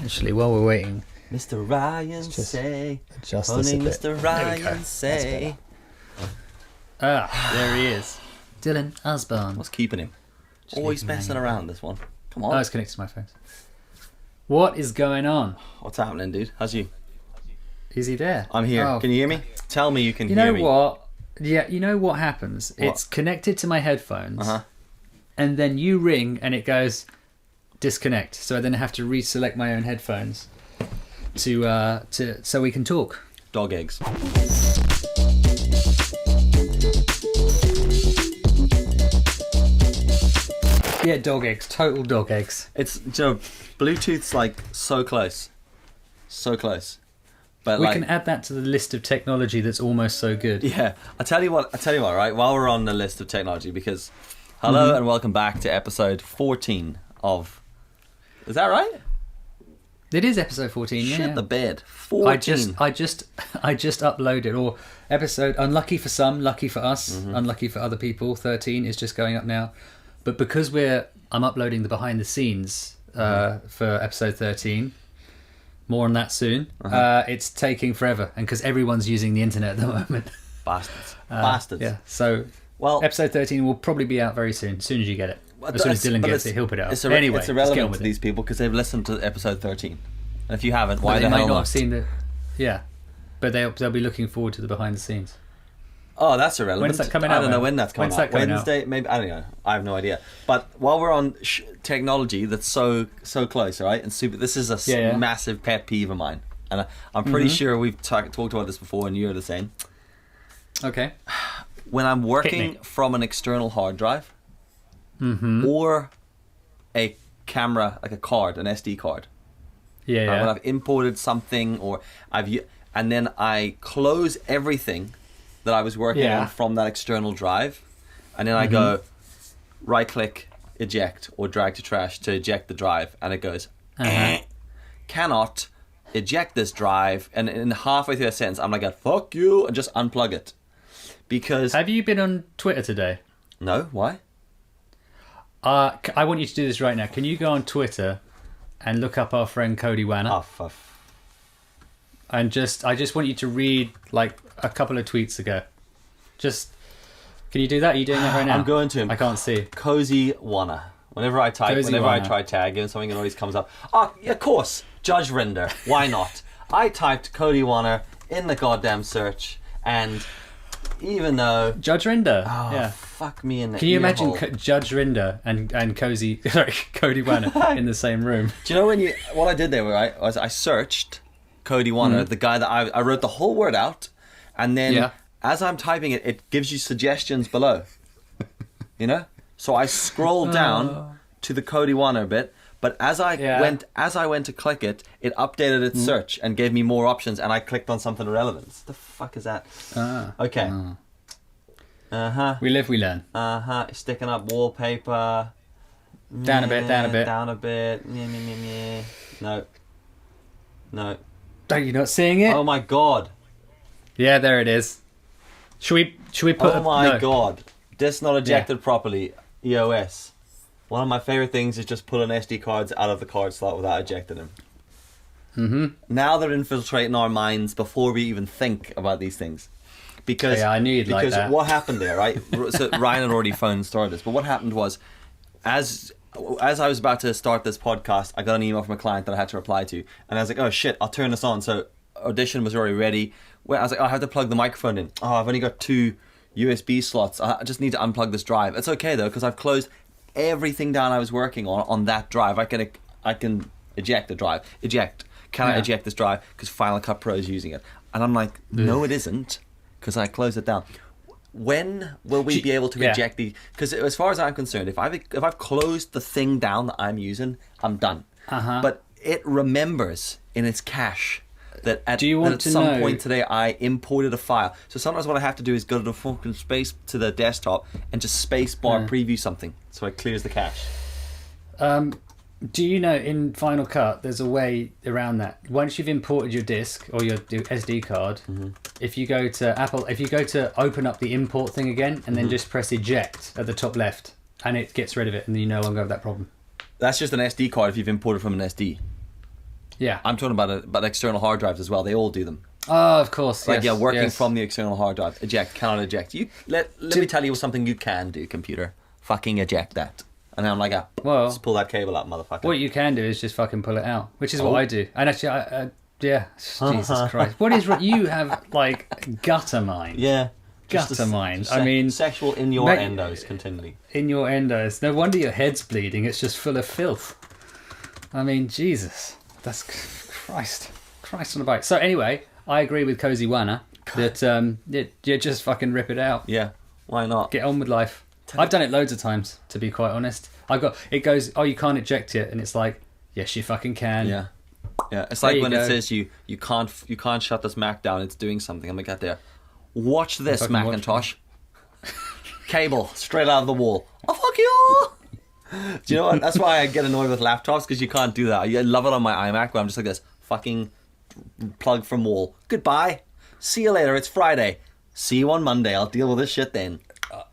Actually, while we're waiting, Mr. Ryan say, adjust this a bit. Mr. Ryan say. There he is. Dylan Osborne. What's keeping him? Always messing around, this one. Come on. Oh, it's connected to my phone. What is going on? What's happening, dude? How's you? Is he there? I'm here. Oh. Can you hear me? Tell me you can hear me. You know what? Yeah, you know what happens? What? It's connected to my headphones, Uh-huh. and then you ring and it goes disconnect. So I then have to reselect my own headphones to so we can talk. Dog eggs. Yeah, dog eggs. Total dog eggs. It's, Bluetooth's like so close. So close. But We can add that to the list of technology that's almost so good. Yeah, I tell you what, right? While we're on the list of technology, because hello and welcome back to episode 14 of. Is that right? It is episode 14. Shit yeah. the bed. 14. I just uploaded, or episode unlucky for some, lucky for us, unlucky for other people. 13 is just going up now, but because I'm uploading the behind the scenes for episode 13. More on that soon. It's taking forever, and because everyone's using the internet at the moment. Bastards. Yeah. So, episode 13 will probably be out very soon. As soon as you get it. As soon as Dylan gets it, he'll put it up. Anyway, it's irrelevant to these people because they've listened to episode 13. And if you haven't, why they the might hell not not? have seen the. Yeah, but they'll be looking forward to the behind the scenes. Oh, that's irrelevant. When's that coming out? I don't know when that's coming out. Wednesday, out? maybe. I don't know. I have no idea. But while we're on technology, that's so close, right? And super. This is a massive pet peeve of mine, and I'm pretty sure we've talked about this before, and you're the same. Okay. When I'm working from an external hard drive, or a camera, like a card, an SD card. Yeah. When I've imported something, or and then I close everything that I was working on from that external drive, and then I go right click eject or drag to trash to eject the drive, and it goes cannot eject this drive, and in halfway through that sentence I'm like, fuck you, and just unplug it. Because have you been on Twitter today? No, why? I want you to do this right now. Can you go on Twitter and look up our friend Cody Wanner? And I just want you to read like a couple of tweets ago. Can you do that? Are you doing that right now? I'm going to him. I can't see. Cosy Wanner. Whenever I try tagging something, it always comes up. Oh, of course, Judge Rinder. Why not? I typed Cody Wanner in the goddamn search, and even though Judge Rinder, fuck me in the. Can you imagine Judge Rinder and Cody Wanner in the same room? Do you know what I did there? Right, was I searched Cody Wanner, the guy that I wrote the whole word out, and then as I'm typing it, it gives you suggestions below. You know, so I scrolled down to the Cody Wanner bit, but as I went to click it, it updated its search and gave me more options, and I clicked on something irrelevant. What the fuck is that? Okay. We live, we learn. Sticking up wallpaper. Down a bit. Down a bit. No. Are you not seeing it? Oh my god. Yeah, there it is. Should we put? Oh my god. Disk not ejected properly. EOS. One of my favorite things is just pulling SD cards out of the card slot without ejecting them. Now they're infiltrating our minds before we even think about these things. Because I knew you'd like that. What happened there, right? So Ryan had already phoned and started this, but what happened was, as I was about to start this podcast, I got an email from a client that I had to reply to, and I was like, oh shit, I'll turn this on. So Audition was already ready. I was like, I have to plug the microphone in. Oh, I've only got 2 USB slots. I just need to unplug this drive. It's okay though, because I've closed everything down I was working on that drive. I can eject the drive. Eject. Can I eject this drive? Because Final Cut Pro is using it. And I'm like, no, it isn't, because I closed it down. When will we be able to eject the? Because as far as I'm concerned, if I've closed the thing down that I'm using, I'm done. But it remembers in its cache that at some point today I imported a file. So sometimes what I have to do is go to the fucking space to the desktop and just space bar preview something, so it clears the cache. Do you know in Final Cut there's a way around that? Once you've imported your disk or your SD card, if you go to open up the import thing again and then just press eject at the top left, and it gets rid of it, and you no longer have that problem. That's just an SD card if you've imported from an SD. Yeah. I'm talking about external hard drives as well. They all do them. Oh, of course. Like, yes, working yes. from the external hard drive. Eject, cannot eject. Let me tell you something you can do, computer. Fucking eject that. And then I'm like, Well, just pull that cable out, motherfucker. What you can do is just fucking pull it out, which is what I do. And actually, yeah, Jesus Christ. What is, you have, like, gutter mind. Yeah. Gutter mind. I mean... Sexual innuendos continually. Innuendos. No wonder your head's bleeding. It's just full of filth. I mean, Jesus. That's... Christ on a bike. So anyway, I agree with Cosy Wanner that you just fucking rip it out. Yeah. Why not? Get on with life. I've done it loads of times, to be quite honest. It goes, oh, you can't eject it, and it's like, yes, you fucking can. Yeah. Yeah. It's like when it says you can't shut this Mac down, it's doing something. I'm like, get there. Watch this, Macintosh. Cable straight out of the wall. Oh, fuck you! Do you know what? That's why I get annoyed with laptops, because you can't do that. I love it on my iMac, where I'm just like this. Fucking plug from wall. Goodbye. See you later. It's Friday. See you on Monday. I'll deal with this shit then.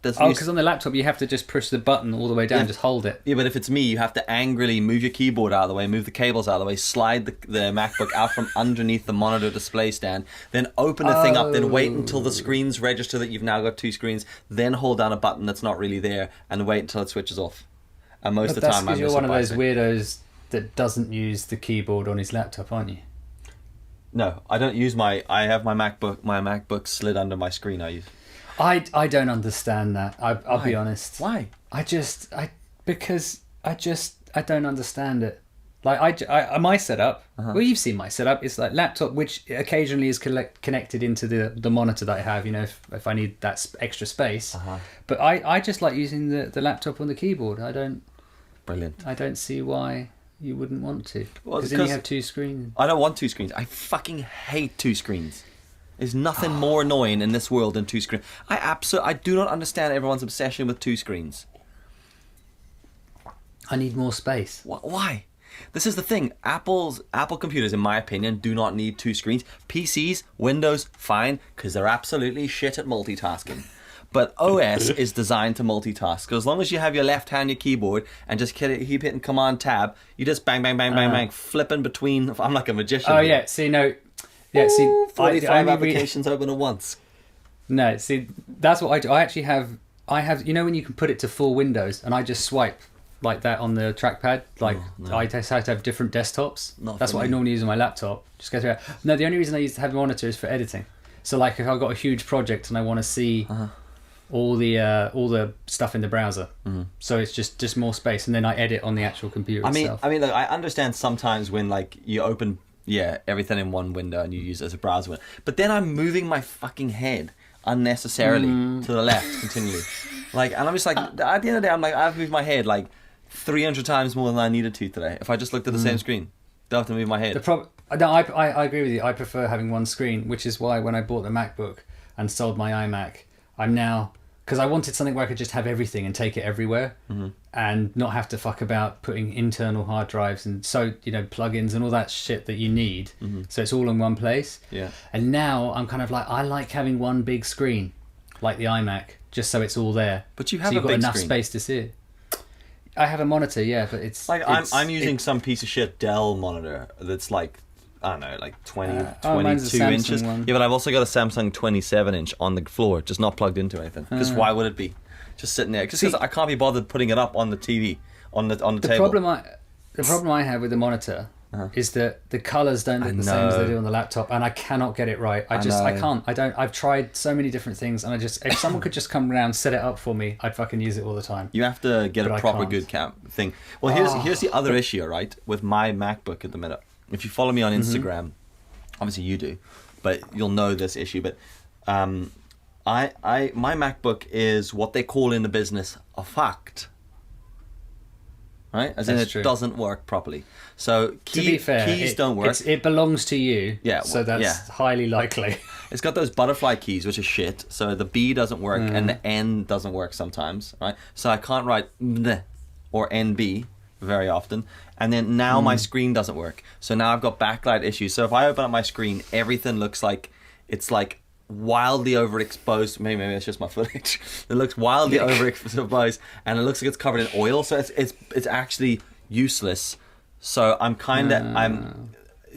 Because on the laptop you have to just push the button all the way down, just hold it. Yeah, but if it's me, you have to angrily move your keyboard out of the way, move the cables out of the way, slide the MacBook out from underneath the monitor display stand, then open the thing up, then wait until the screens register that you've now got two screens, then hold down a button that's not really there, and wait until it switches off. And most of the time, you're one of those weirdos that doesn't use the keyboard on his laptop, aren't you? No, I don't use I have my MacBook slid under my screen. I don't understand that. I'll be honest. Why? I don't understand it. Like my setup. Well, you've seen my setup. It's like laptop, which occasionally is connected into the monitor that I have. You know, if I need that extra space. But I just like using the laptop on the keyboard. Brilliant. I don't see why you wouldn't want to. Well, then you have two screens. I don't want two screens. I fucking hate two screens. There's nothing more annoying in this world than two screens. I do not understand everyone's obsession with two screens. I need more space. Why? This is the thing. Apple computers, in my opinion, do not need two screens. PCs, Windows, fine, because they're absolutely shit at multitasking. But OS is designed to multitask. So as long as you have your left hand, your keyboard, and just keep hitting Command Tab, you just bang, bang, bang, bang, bang, flipping between. I'm like a magician. Oh, yeah. See, no. Yeah, see, 45 applications open at once. No, see, that's what I do. I actually have, you know, when you can put it to full windows, and I just swipe like that on the trackpad. Like, I just have to have different desktops. That's what I normally use on my laptop. Just go through it. No, the only reason I use to have a monitor is for editing. So, like, if I've got a huge project and I want to see all the stuff in the browser, so it's just more space, and then I edit on the actual computer itself. I mean, look, I understand sometimes when like you open everything in one window and you use it as a browser window, but then I'm moving my fucking head unnecessarily to the left continually, like, and I'm just like, at the end of the day, I'm like, I've moved my head like 300 times more than I needed to today. If I just looked at the same screen, don't have to move my head. No, I agree with you. I prefer having one screen, which is why when I bought the MacBook and sold my iMac, I'm now, because I wanted something where I could just have everything and take it everywhere and not have to fuck about putting internal hard drives and plugins and all that shit that you need. So it's all in one place. Yeah. And now I'm kind of like, I like having one big screen, like the iMac, just so it's all there. But you have you've got enough screen. Space to see it. I have a monitor, yeah, but it's like I'm using some piece of shit Dell monitor that's like, I don't know, like 22 inches. One. Yeah, but I've also got a Samsung 27-inch on the floor, just not plugged into anything. Because why would it be? Just sitting there. Just because I can't be bothered putting it up on the TV, on the table. The problem I have with the monitor is that the colours don't look the same as they do on the laptop, and I cannot get it right. I can't. I've tried so many different things, and if someone could just come around, set it up for me, I'd fucking use it all the time. You have to get a proper good thing. Well, here's the other issue, right, with my MacBook at the minute. If you follow me on Instagram, obviously you do, but you'll know this issue. But my MacBook is what they call in the business a fact, right? As in it doesn't work properly. So to be fair, keys don't work. It belongs to you, so that's highly likely. It's got those butterfly keys, which are shit. So the B doesn't work and the N doesn't work sometimes, right? So I can't write N or NB very often. And then now my screen doesn't work. So now I've got backlight issues. So if I open up my screen, everything looks like it's like wildly overexposed. Maybe it's just my footage. It looks wildly overexposed, and it looks like it's covered in oil. So it's actually useless. So I'm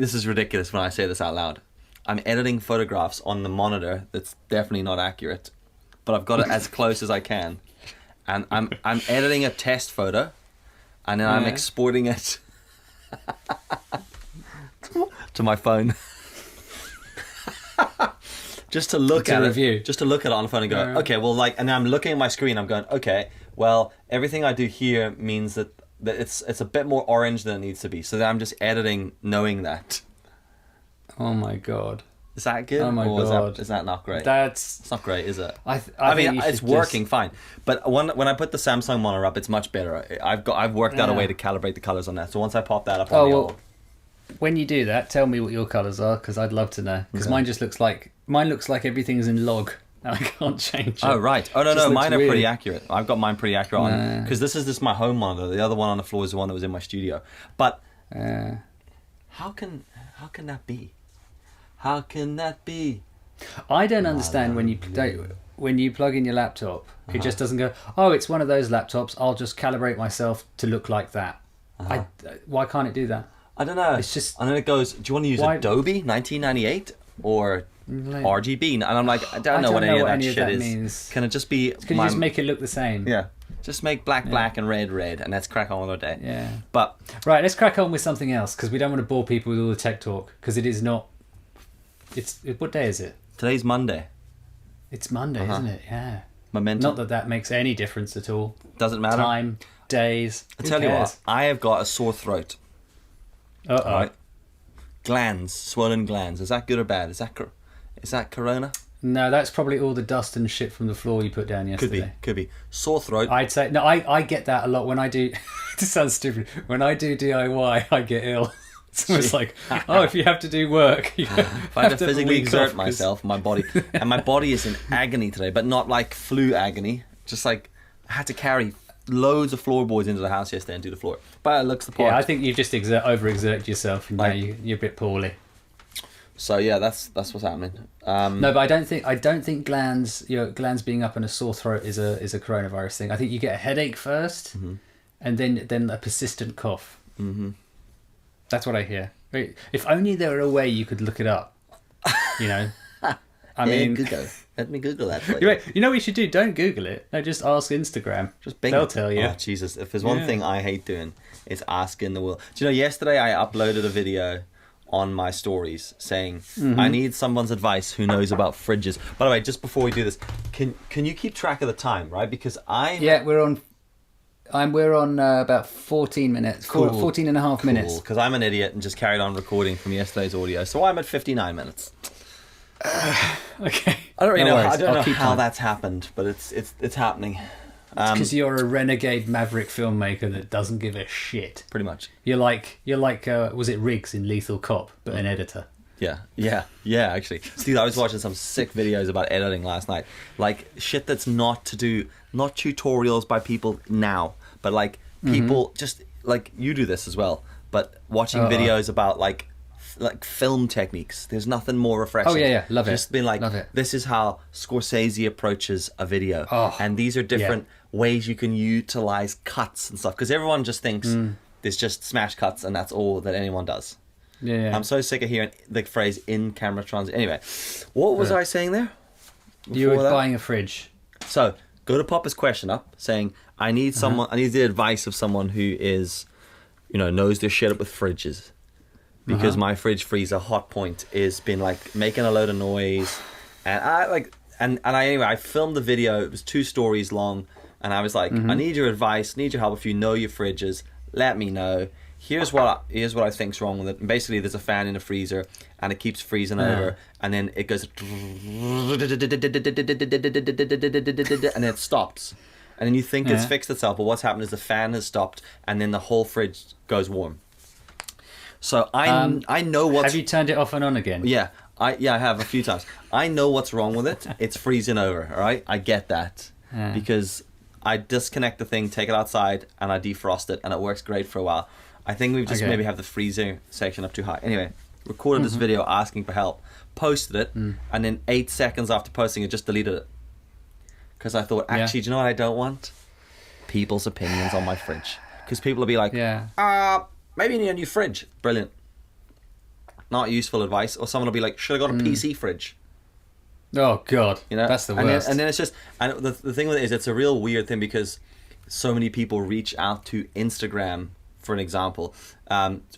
this is ridiculous when I say this out loud. I'm editing photographs on the monitor that's definitely not accurate, but I've got it as close as I can, and I'm editing a test photo, and then I'm exporting it to my phone. Just to look at it, just to look at it on the phone and go, okay, well, like, and I'm looking at my screen, I'm going, okay, well, everything I do here means that it's a bit more orange than it needs to be. So then I'm just editing knowing that. Oh my God. Is that good? Oh my God. Is that not great? It's not great, is it? I mean, it's working fine. But when I put the Samsung monitor up, it's much better. I've worked out a way to calibrate the colors on that. So once I pop that up on the old... When you do that, tell me what your colors are, because I'd love to know. Because mine looks like everything's in log. And I can't change it. Oh, right. Oh, no, mine are pretty accurate. I've got mine pretty accurate on, because this is just my home monitor. The other one on the floor is the one that was in my studio. But how can that be? How can that be? I don't understand when you plug in your laptop, it just doesn't go, oh, it's one of those laptops, I'll just calibrate myself to look like that. Why can't it do that? I don't know. It's just... And then it goes, do you want to use Adobe 1998 or RGB? And I'm like, I don't know what any of that shit is. Means. Can it just be... Can you just make it look the same? Yeah. Just make black and red, and let's crack on with our day. Yeah. But... Right, let's crack on with something else, because we don't want to bore people with all the tech talk, because it is not... What day is it? Today's Monday. It's Monday, isn't it? Yeah. Momentum. Not that makes any difference at all. Doesn't matter. Time, days. I tell you what, I have got a sore throat. Uh-oh. Right? Glands, swollen glands. Is that good or bad? Is that corona? No, that's probably all the dust and shit from the floor you put down yesterday. Could be. Sore throat. I'd say... No, I get that a lot when I do... This sounds stupid. When I do DIY, I get ill. It's almost like, if you have to do work, you if I have to physically exert myself, my body, and my body is in agony today, but not like flu agony. Just like I had to carry loads of floorboards into the house yesterday and do the floor. But it looks the part. Yeah, I think you've just overexerted yourself, and now you're a bit poorly. So yeah, that's what's happening. No, but I don't think glands being up and a sore throat is a coronavirus thing. I think you get a headache first, and then a persistent cough. Mm-hmm. That's what I hear. If only there were a way you could look it up. You know, I mean, Google. Let me Google that for you. You know what you should do? Don't Google it. No, just ask Instagram. Just Bing. They'll tell you. Oh Jesus! If there's one thing I hate doing, it's asking the world. Do you know? Yesterday I uploaded a video on my stories saying I need someone's advice who knows about fridges. By the way, just before we do this, can you keep track of the time, right? Because we're on about 14 minutes, cool. 14 and a half minutes. Because I'm an idiot and just carried on recording from yesterday's audio. So I'm at 59 minutes. Okay. I don't really know. I don't know how that's happened, but it's happening. Because you're a renegade maverick filmmaker that doesn't give a shit. Pretty much. You're like was it Riggs in Lethal Cop, but an editor? Yeah, actually. Steve, I was watching some sick videos about editing last night. Like, shit that's not tutorials by people now, but like people just, like, you do this as well, but watching videos about like film techniques. There's nothing more refreshing. Oh, yeah, love it. Just being like, this is how Scorsese approaches a video. And these are different ways you can utilize cuts and stuff. Because everyone just thinks there's just smash cuts and that's all that anyone does. Yeah. I'm so sick of hearing the phrase in-camera transit. Anyway, what was I saying there? You were buying a fridge. So, go to pop his question up, saying, I need someone, I need the advice of someone who is, knows their shit up with fridges. Because my fridge freezer hot point is been like making a load of noise. And I filmed the video. It was 2 stories long. And I was like, I need your advice, need your help. If you know your fridges, let me know. Here's what I think's wrong with it. And basically, there's a fan in the freezer, and it keeps freezing over, and then it goes, and then it stops, and then you think it's fixed itself, but what's happened is the fan has stopped, and then the whole fridge goes warm. So I know what's. Have you turned it off and on again? Yeah, I have a few times. I know what's wrong with it. It's freezing over. All right, I get that because I disconnect the thing, take it outside, and I defrost it, and it works great for a while. I think we've just maybe have the freezer section up too high. Anyway, recorded this video asking for help, posted it, and then 8 seconds after posting it, just deleted it. Because I thought, actually, do you know what I don't want? People's opinions on my fridge. Because people will be like, maybe you need a new fridge. Brilliant. not useful advice, or someone will be like, should I got a PC fridge? Oh God, You know, that's the worst. And then it's just, and the thing with it is, it's a real weird thing because so many people reach out to Instagram, for an example,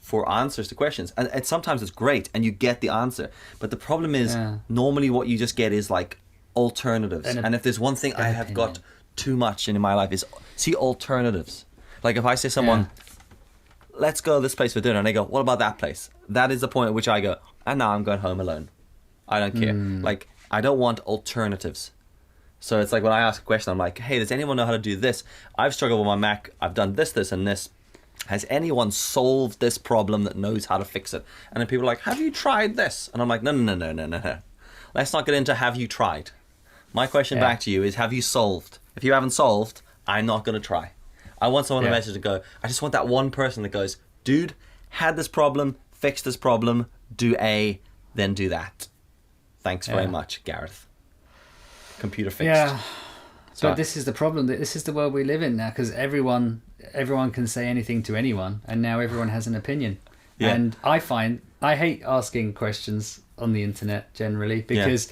for answers to questions, and sometimes it's great, and you get the answer. But the problem is, normally what you just get is like alternatives. And if there's one thing I have got too much in my life is see alternatives. Like if I say someone, let's go to this place for dinner, and they go, what about that place? That is the point at which I go, and now I'm going home alone. I don't care. Like, I don't want alternatives. So it's like when I ask a question, I'm like, hey, does anyone know how to do this? I've struggled with my Mac. I've done this, this, and this. Has anyone solved this problem that knows how to fix it? And then people are like, have you tried this? And I'm like, no. Let's not get into have you tried. My question back to you is, have you solved? If you haven't solved, I'm not going to try. I want someone to message to go, I just want that one person that goes, dude, had this problem, fixed this problem, do A, then do that. Thanks very much, Gareth. Computer fixed. Yeah. So this is the problem. This is the world we live in now, because everyone can say anything to anyone, and now everyone has an opinion. Yeah. And I hate asking questions on the internet generally, because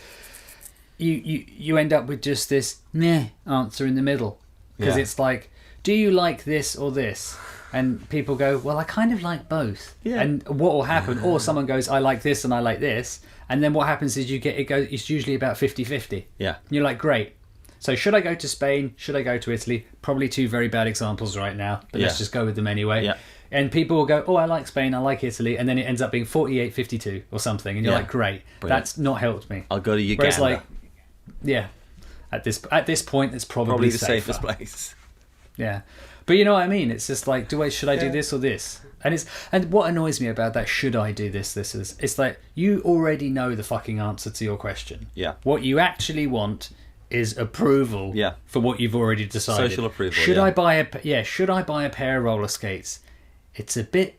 you end up with just this meh answer in the middle, because it's like, do you like this or this? And people go, well, I kind of like both. Yeah. And what will happen, or someone goes, I like this and I like this, and then what happens is it's usually about 50-50. Yeah. And you're like, great. So should I go to Spain? Should I go to Italy? Probably two very bad examples right now, but let's just go with them anyway. Yeah. And people will go, oh, I like Spain, I like Italy, and then it ends up being 48-52 or something, and you're like, great. Brilliant. That's not helped me. I'll go to Uganda. Whereas like, at this point, it's probably the safer. safest place. Yeah. But you know what I mean? It's just like, should I do this or this? And what annoys me about that, should I do this is, it's like, you already know the fucking answer to your question. Yeah. What you actually want is approval for what you've already decided. Social approval. Should I buy a pair of roller skates? It's a bit,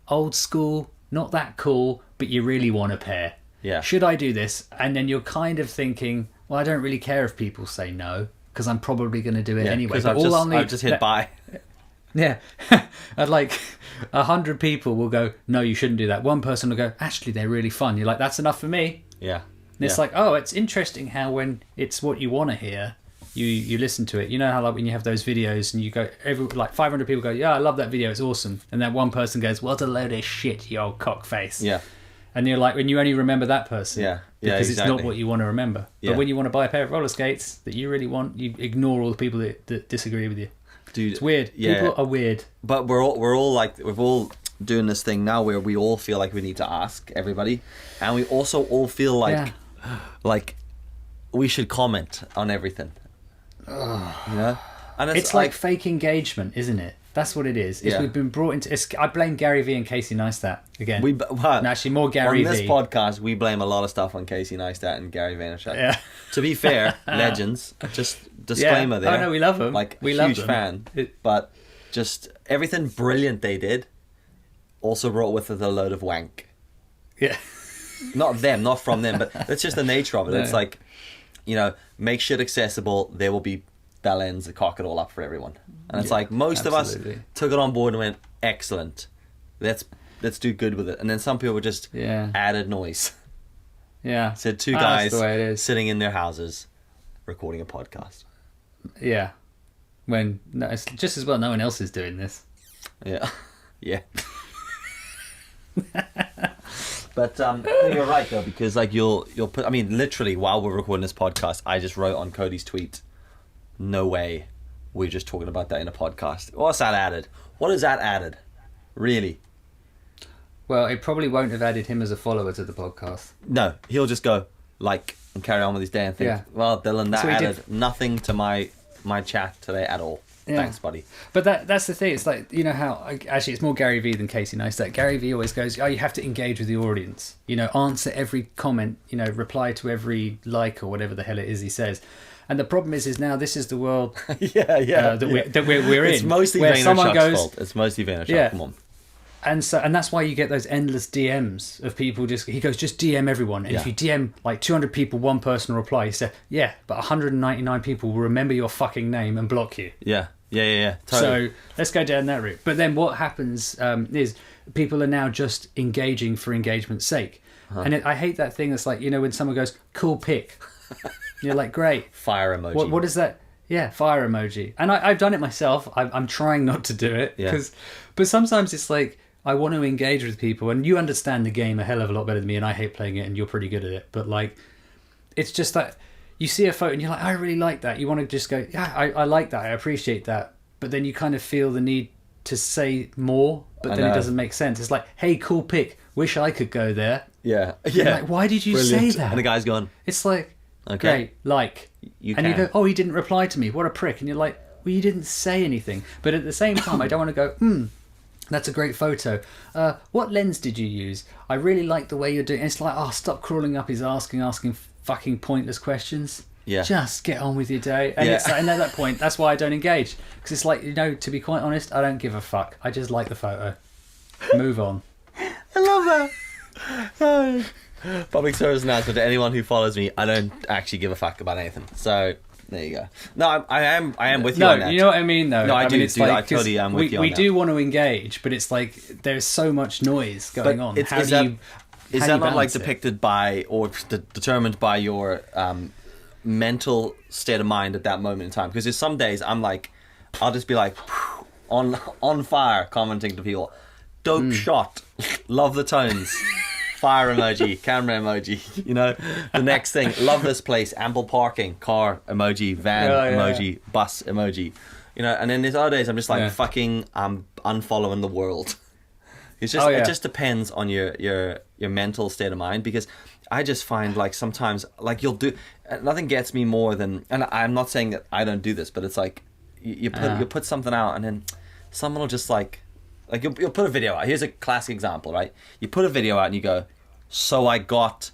old school, not that cool, but you really want a pair. Yeah. Should I do this? And then you're kind of thinking, well, I don't really care if people say no, because I'm probably going to do it anyway. But I've just hit buy. Yeah. And like 100 people will go, no, you shouldn't do that. One person will go, actually, they're really fun. You're like, that's enough for me. Yeah. And it's like, oh, it's interesting how when it's what you want to hear, you listen to it. You know how like when you have those videos and you go, 500 people go, yeah, I love that video, it's awesome. And then one person goes, what a load of shit, you old cockface. Yeah. And you're like, when you only remember that person. Yeah. Because exactly. it's not what you want to remember. Yeah. But when you want to buy a pair of roller skates that you really want, you ignore all the people that disagree with you. Dude, it's weird. Yeah. People are weird. But we're all like, we're all doing this thing now where we all feel like we need to ask everybody, and we also all feel like we should comment on everything. And it's like fake engagement, isn't it? That's what it is. We've been brought into. I blame Gary Vee and Casey Neistat again. Actually, more Gary Vee. On this podcast, we blame a lot of stuff on Casey Neistat and Gary Vaynerchuk. Yeah. To be fair, legends. Just disclaimer there. Oh no, we love them. We huge fan. But just everything brilliant they did also brought with it a load of wank. Yeah. Not from them, but that's just the nature of it. No. It's like, make shit accessible. There will be bell ends that cock it all up for everyone. And it's like most of us took it on board and went, excellent. Let's do good with it. And then some people just added noise. Yeah. Said two guys sitting in their houses recording a podcast. Yeah. When it's just as well no one else is doing this. Yeah. Yeah. But you're right though, because like you'll put, I mean, literally while we're recording this podcast, I just wrote on Cody's tweet, no way we're just talking about that in a podcast. What's that added? What is that added? Really? Well, it probably won't have added him as a follower to the podcast. No, he'll just go like and carry on with his day and think, well, Dylan, that added nothing to my chat today at all. Yeah. Thanks, buddy. But that's the thing. It's like, how actually it's more Gary Vee than Casey Neistat. Gary Vee always goes, you have to engage with the audience. Answer every comment. Reply to every like or whatever the hell it is he says. And the problem is now this is the world. That we're in. It's mostly Vaynerchuk's fault. It's mostly Vaynerchuk. Yeah. Come on. And that's why you get those endless DMs of people he goes, just DM everyone. And if you DM like 200 people, one person will reply. He said, but 199 people will remember your fucking name and block you. Yeah. Totally. So let's go down that route. But then what happens is people are now just engaging for engagement's sake. And I hate that thing that's like, when someone goes, cool pic. You're like, great. Fire emoji. What is that? Yeah, fire emoji. And I've done it myself. I'm trying not to do it. But sometimes it's like, I want to engage with people. And you understand the game a hell of a lot better than me. And I hate playing it and you're pretty good at it. But like, it's just that you see a photo and you're like, I really like that. You want to just go, yeah, I like that. I appreciate that. But then you kind of feel the need to say more. But then it doesn't make sense. It's like, hey, cool pic. Wish I could go there. Yeah. Like, why did you say that? And the guy's gone. It's like, okay, great, you go, oh, he didn't reply to me. What a prick. And you're like, well, you didn't say anything. But at the same time, I don't want to go, that's a great photo. What lens did you use? I really like the way you're doing it. It's like, oh, stop crawling up his asking fucking pointless questions. Yeah. Just get on with your day. And it's like, and at that point, that's why I don't engage. Because it's like, to be quite honest, I don't give a fuck. I just like the photo. Move on. I love that. Public service announcement to anyone who follows me: I don't actually give a fuck about anything. So there you go. No, I am with you on that. No, you know what I mean, though. No, I do. It's like, I totally am with you on that. We do want to engage, but it's like there's so much noise going on. Is that not like depicted by or determined by your mental state of mind at that moment in time? Because there's some days I'm like, I'll just be like on fire, commenting to people. Dope shot. Love the tones. Fire emoji, camera emoji. The next thing. Love this place. Ample parking. Car emoji. Van emoji. Bus emoji. And then there's other days I'm just like fucking. I'm unfollowing the world. It's just it just depends on your mental state of mind, because I just find like sometimes like you'll do nothing gets me more than, and I'm not saying that I don't do this, but it's like you put something out and then someone will just like you'll put a video out. Here's a classic example, right? You put a video out and you go, so I got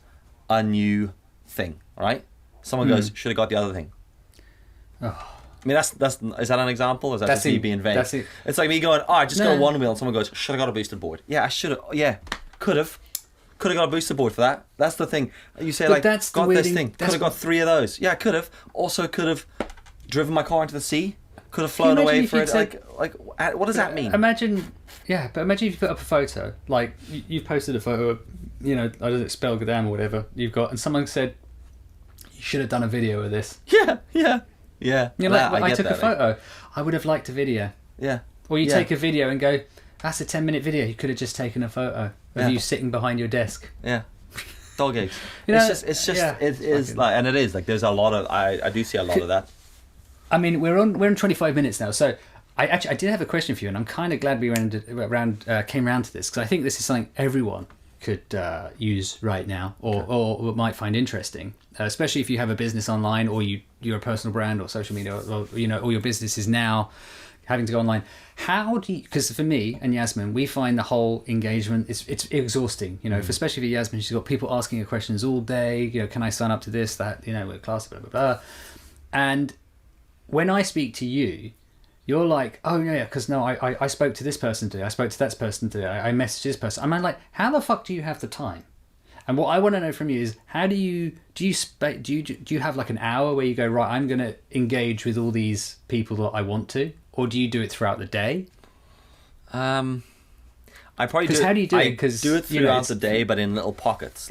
a new thing, right? Someone goes, should have got the other thing. Oh. I mean, that's is that an example? Or is that just me being vague? It's like me going, I just got a one wheel, and someone goes, should have got a boosted board. Yeah, I should have. Yeah, could have got a boosted board for that. That's the thing. You say, but like, got this thing. Could have got 3 of those. Yeah, I could have. Also, could have driven my car into the sea. Could have flown away for it. Like, what does that mean? Imagine if you put up a photo, like you've posted a photo, I don't know, Spelgadam or whatever you've got, and someone said, you should have done a video of this. Yeah. You're like, I took a photo. I would have liked a video. Yeah. Or you take a video and go, that's a 10-minute video. You could have just taken a photo of you sitting behind your desk. Yeah. Dog eggs. It is like, and it is like, there's a lot of, I do see a lot of that. I mean, we're on 25 minutes now, so I did have a question for you, and I'm kind of glad we came around to this, because I think this is something everyone could use right now, or might find interesting, especially if you have a business online, or you're a personal brand or social media, or your business is now having to go online. How do you? Because for me and Yasmin, we find the whole engagement it's exhausting. Especially for Yasmin, she's got people asking her questions all day. Can I sign up to this, that? With class, blah blah blah, and when I speak to you, you're like, oh yeah, because no, I spoke to this person today, I spoke to that person today, I messaged this person. I'm like, how the fuck do you have the time? And what I want to know from you is, how do you have like an hour where you go, right, I'm going to engage with all these people that I want to, or do you do it throughout the day? I probably do. How do you do it? Because do it throughout the day, but in little pockets.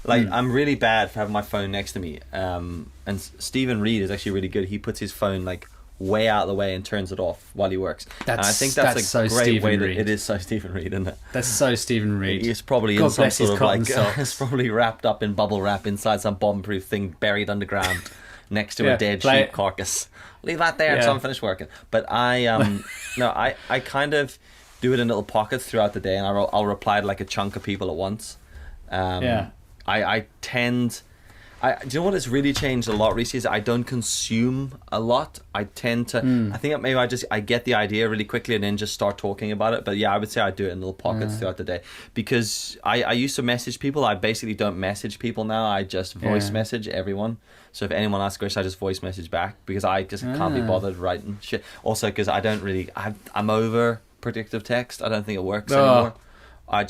I'm really bad for having my phone next to me. And Stephen Reed is actually really good. He puts his phone like way out of the way and turns it off while he works. And I think that's a so great Stephen way. Reed. It is so Stephen Reed, isn't it? That's so Stephen Reed. He's probably God in some sort of like socks. it's probably wrapped up in bubble wrap inside some bomb-proof thing buried underground next to a dead sheep carcass. Leave that there until I'm finished working. But I kind of do it in little pockets throughout the day, and I'll reply to like a chunk of people at once. I tend. Do you know what has really changed a lot recently is I don't consume a lot. I tend to. I think maybe I get the idea really quickly and then just start talking about it. But yeah, I would say I do it in little pockets throughout the day, because I used to message people. I basically don't message people now. I just voice message everyone. So if anyone asks a question, I just voice message back, because I just can't be bothered writing shit. Also, because I don't really. I'm over predictive text. I don't think it works anymore. I'm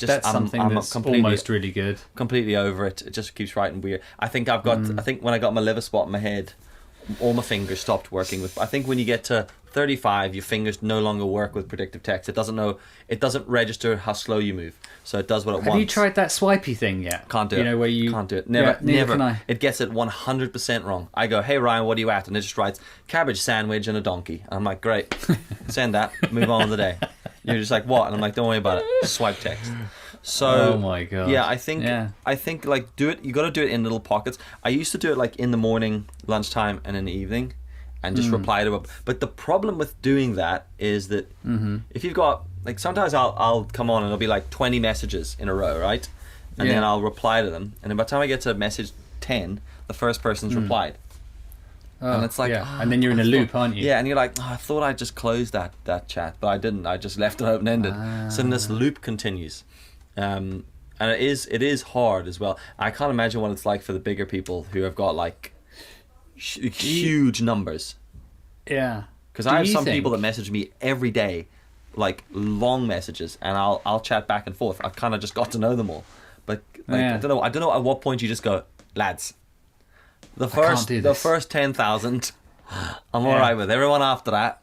almost really good. Completely over it. It just keeps writing weird. I think I think when I got my liver spot in my head, all my fingers stopped working with. I think when you get to 35, your fingers no longer work with predictive text. It doesn't register how slow you move, so it does what it wants. Have you tried that swipey thing yet? Can't do it. You know, where you can't do it. Never. Can I. It gets it 100% wrong. I go, hey Ryan, what are you at? And it just writes cabbage sandwich and a donkey. And I'm like, great, send that. Move on with the day. You're just like, what? And I'm like, don't worry about it. Swipe text. So, oh my god. Yeah, I think like do it. You got to do it in little pockets. I used to do it like in the morning, lunchtime, and in the evening, and just reply to it. But the problem with doing that is that if you've got like sometimes I'll come on and it'll be like 20 messages in a row, right? And then I'll reply to them, and then by the time I get to message 10, the first person's replied. And it's like, and then you're in a loop, aren't you? Yeah, and you're like, I thought I just closed that chat, but I didn't. I just left it open-ended. So then this loop continues. And it is hard as well. I can't imagine what it's like for the bigger people who have got like huge numbers. Yeah. Because I have some people that message me every day, like long messages, and I'll chat back and forth. I've kind of just got to know them all. But like, I don't know at what point you just go, lads, the first 10,000 I'm all right with. Everyone after that,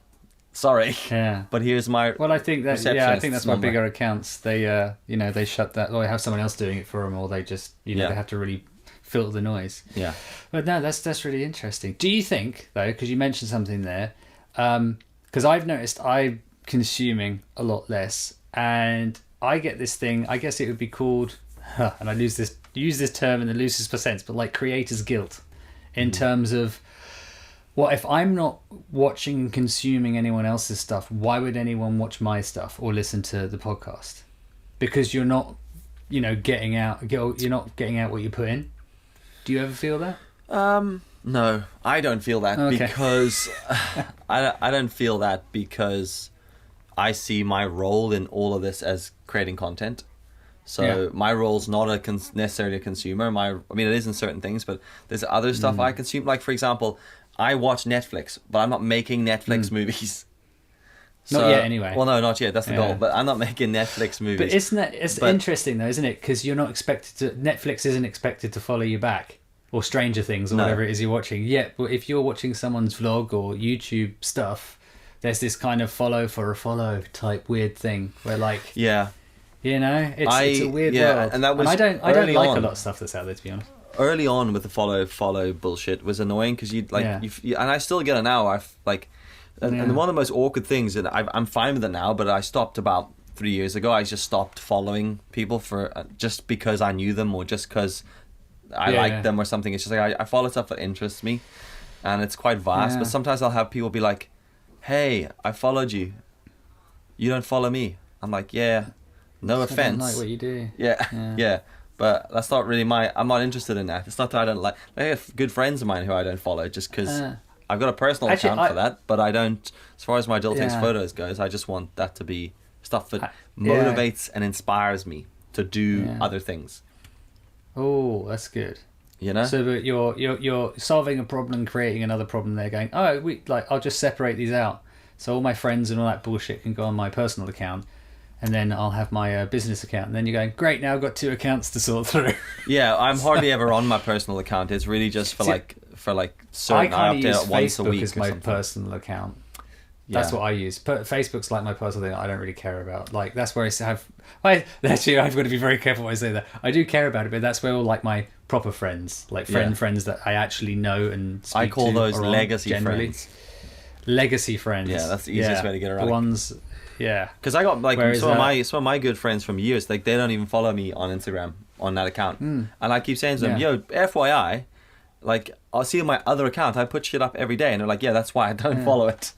sorry. Yeah. But here's my I think that's receptionist's why number. bigger accounts, they they shut that, or they have someone else doing it for them, or they just they have to really filter the noise. Yeah. But no, that's really interesting. Do you think though, because you mentioned something there, because I've noticed I'm consuming a lot less, and I get this thing, I guess it would be called, and I use this term in the loosest of sense, but like creator's guilt, in terms of, what if I'm not watching and consuming anyone else's stuff? Why would anyone watch my stuff or listen to the podcast? Because you're not, getting out what you put in. Do you ever feel that? No, I don't feel that because I don't feel that because I see my role in all of this as creating content. So my role's not necessarily a consumer. It is in certain things, but there's other stuff I consume. Like, for example, I watch Netflix, but I'm not making Netflix movies. Not yet, anyway. Well, no, not yet. That's the goal. But I'm not making Netflix movies. But it's interesting, though, isn't it? Because you're not expected to. Netflix isn't expected to follow you back, or Stranger Things, or whatever it is you're watching. Yet, but if you're watching someone's vlog or YouTube stuff, there's this kind of follow for a follow type weird thing where, like, it's a weird world. And that was I don't like a lot of stuff that's out there, to be honest. Early on with the follow bullshit was annoying because you'd like, and I still get it now. And one of the most awkward things, and I'm fine with it now, but I stopped about 3 years ago. I just stopped following people for just because I knew them or just because I liked them or something. It's just like I follow stuff that interests me, and it's quite vast. But sometimes I'll have people be like, "Hey, I followed you. You don't follow me." I'm like, "Yeah, no offense. I don't like what you do." Yeah. But that's not really I'm not interested in that. It's not that I don't like. I have good friends of mine who I don't follow just because I've got a personal account for that. But I don't. As far as my Dill Takes Photos goes, I just want that to be stuff that motivates and inspires me to do other things. Oh, that's good. So that you're solving a problem, creating another problem. They're going, I'll just separate these out, so all my friends and all that bullshit can go on my personal account. And then I'll have my business account. And then you're going, great, now I've got 2 accounts to sort through. Yeah, I'm hardly ever on my personal account. It's really just for certain. I update it once a week as my personal account. That's what I use. Facebook's like my personal thing I don't really care about. Like, that's where actually, I've got to be very careful when I say that. I do care about it, but that's where all like my proper friends, like friends that I actually know and speak to. I call those legacy friends. Legacy friends. Yeah, that's the easiest way to get around. The ones... Yeah, because I got like some of my good friends from years. Like, they don't even follow me on Instagram on that account, and I keep saying to them, "Yo, FYI, like, I'll see on my other account. I put shit up every day," and they're like, "Yeah, that's why I don't follow it."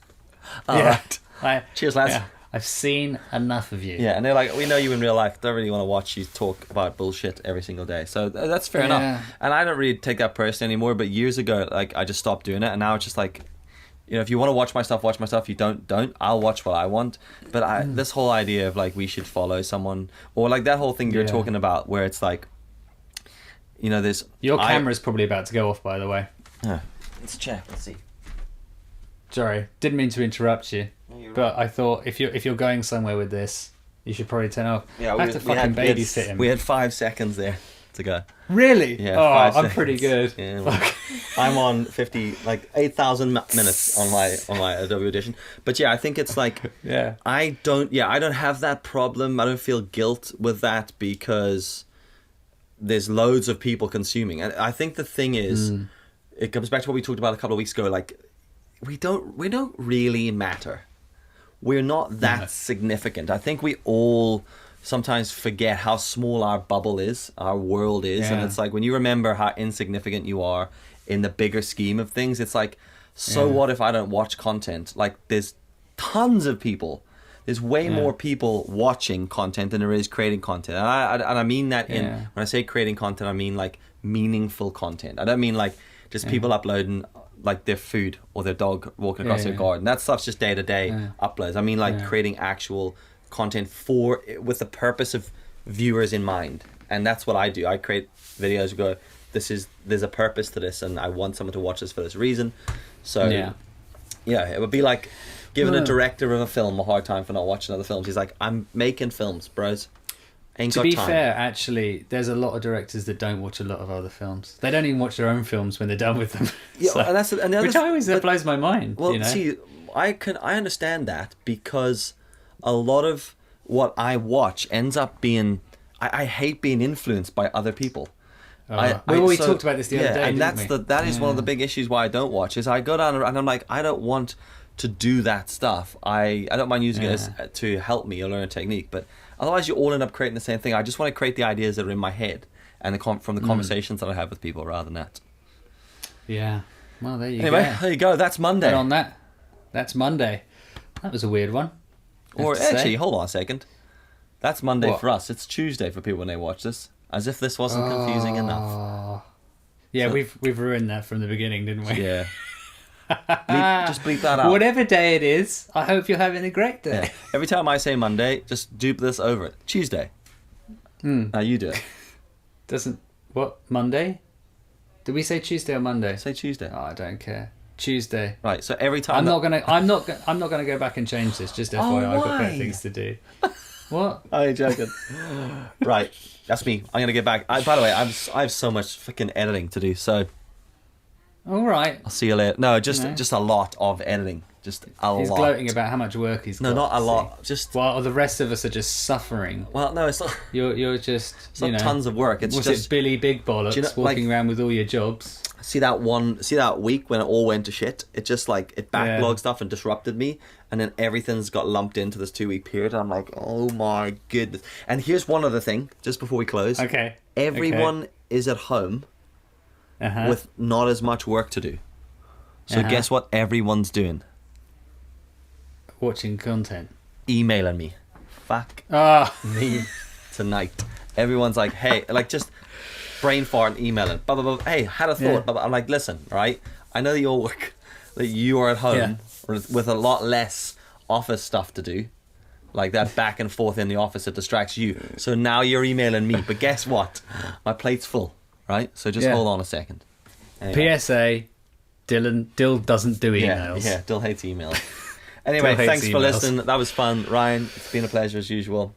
All right. Cheers, lads. Yeah. I've seen enough of you. Yeah, and they're like, "We know you in real life. Don't really want to watch you talk about bullshit every single day." So that's fair enough. And I don't really take that personally anymore. But years ago, like, I just stopped doing it, and now it's just like, if you want to watch my stuff, watch my stuff. You don't. I'll watch what I want. But this whole idea of like we should follow someone, or like that whole thing you're talking about, where it's like, there's your camera's probably about to go off, by the way. Let's check. Let's see. Sorry, didn't mean to interrupt you, but I thought if you're going somewhere with this, you should probably turn off. Yeah, I have to fucking babysit him. We had 5 seconds there to go. Really? Yeah. Oh, 5 I'm seconds. pretty good. Yeah, well, I'm on 8,000 minutes on my Adobe Audition. But yeah, I think it's like I don't have that problem. I don't feel guilt with that because there's loads of people consuming. And I think the thing is, it comes back to what we talked about a couple of weeks ago. Like, we don't really matter. We're not that significant. I think we all sometimes forget how small our bubble is, our world is. And it's like, when you remember how insignificant you are in the bigger scheme of things, it's like, so what if I don't watch content? Like, there's tons of people. There's way more people watching content than there is creating content. And I mean that when I say creating content, I mean like meaningful content. I don't mean like just people uploading like their food or their dog walking across their garden. That stuff's just day-to-day uploads. I mean like creating actual content with the purpose of viewers in mind. And that's what I do. I create videos and go, there's a purpose to this and I want someone to watch this for this reason. So it would be like giving a director of a film a hard time for not watching other films. He's like, I'm making films, bros. Ain't got time. To be fair, actually, there's a lot of directors that don't watch a lot of other films. They don't even watch their own films when they're done with them. Yeah, so, which always blows my mind. Well, you know? See, I understand that because a lot of what I watch ends up being, I hate being influenced by other people. We talked about this the other day, and didn't that is one of the big issues why I don't watch. Is I go down and I'm like, I don't want to do that stuff. I don't mind using it to help me or learn a technique, but otherwise you all end up creating the same thing. I just want to create the ideas that are in my head and from the conversations that I have with people rather than that. Yeah. Well, there you go. Anyway, there you go. That's Monday. And on that's Monday. That was a weird one. Or actually, hold on a second. That's Monday for us. It's Tuesday for people when they watch this. As if this wasn't confusing enough. Yeah, so, we've ruined that from the beginning, didn't we? Yeah. Just bleep that out. Whatever day it is, I hope you're having a great day. Yeah. Every time I say Monday, just dupe this over it. Tuesday. Now you do it. Monday? Did we say Tuesday or Monday? Say Tuesday. Oh, I don't care. Tuesday. Right. So every time I'm not gonna go back and change this. Just FYI, I've got better things to do. What? Oh, you're joking. Right. That's me. I'm gonna get back. By the way, I have so much freaking editing to do. So. All right. I'll see you later. No, just a lot of editing. Just a lot. He's gloating about how much work he's got. No, not a lot. Just while the rest of us are just suffering. Well, no, it's not. You're just. It's not tons of work. It's just Billy Big Bollocks walking around with all your jobs. See that week when it all went to shit? It just it backlogged stuff and disrupted me, and then everything's got lumped into this 2-week period. And I'm like, oh my goodness. And here's one other thing, just before we close. Okay. Everyone is at home with not as much work to do. So guess what everyone's doing? Watching content. Emailing me. Fuck me tonight. Everyone's like, hey, just brain fart and emailing. Blah, blah, blah. Hey, had a thought. Blah, blah. I'm like, listen, right? I know that you are at home with a lot less office stuff to do. Like that back and forth in the office that distracts you. So now you're emailing me. But guess what? My plate's full, right? So just hold on a second. Anyway. PSA, Dill doesn't do emails. Yeah, Dill hates emails. Anyway, thanks for listening. That was fun. Ryan, it's been a pleasure as usual.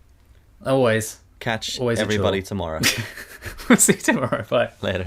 Always. Catch everybody tomorrow. We'll see you tomorrow. Bye. Later.